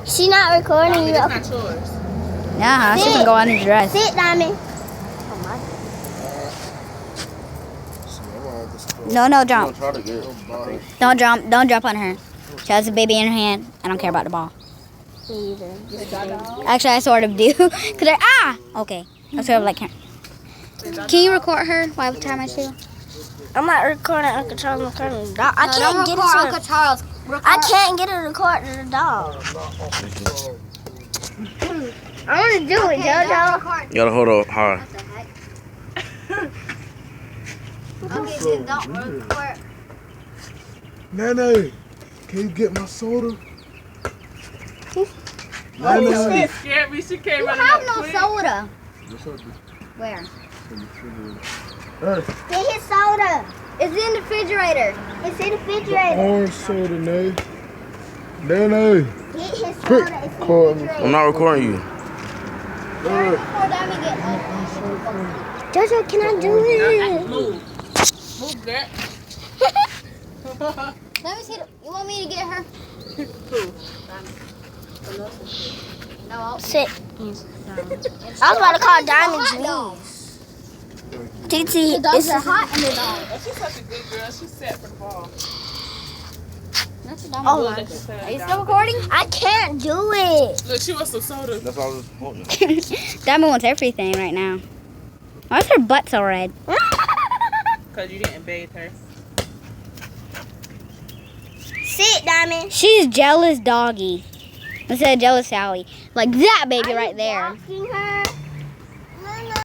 She not recording you. It's not yours. Yeah, she can go on her dress. Sit, Diamond. No, jump. Don't jump. Don't jump on her. She has a baby in her hand. I don't care about the ball. Actually, I sort of do. Okay. I sort of like her. Can you record her while I tie my shoe? I'm not recording Uncle Charles. I'm recording the dog. I Don't can't get record it. Uncle Charles. I can't get it to record the dog. I want to do it, JoJo. You gotta hold up high. Okay, then don't record. Nene, can you get my soda? Oh, Nene. she scared me. She came You running have up no quick. soda. What's up? Where? Hey, Get his soda. It's in the refrigerator. It's in the refrigerator. orange soda, Nene. Nene. Get his Quick, soda. It's in the call me. refrigerator. I'm not recording you. JoJo, can I do it? Move. Move, girl. Let me see. You want me to get her? No. Sit. I was about to call Diamond TT, Dogs it's are hot in the dog. Oh, she's such a good girl. She's set for the ball. That's a dumb Oh one. my. Are you still recording? I can't do it. Look, she wants some soda. That's all I was holding. Diamond wants everything right now. Why is her butt so red? Because you didn't bathe her. Sit, Diamond. She's jealous doggy. Instead of jealous Sally. Like that baby right there. Walking her.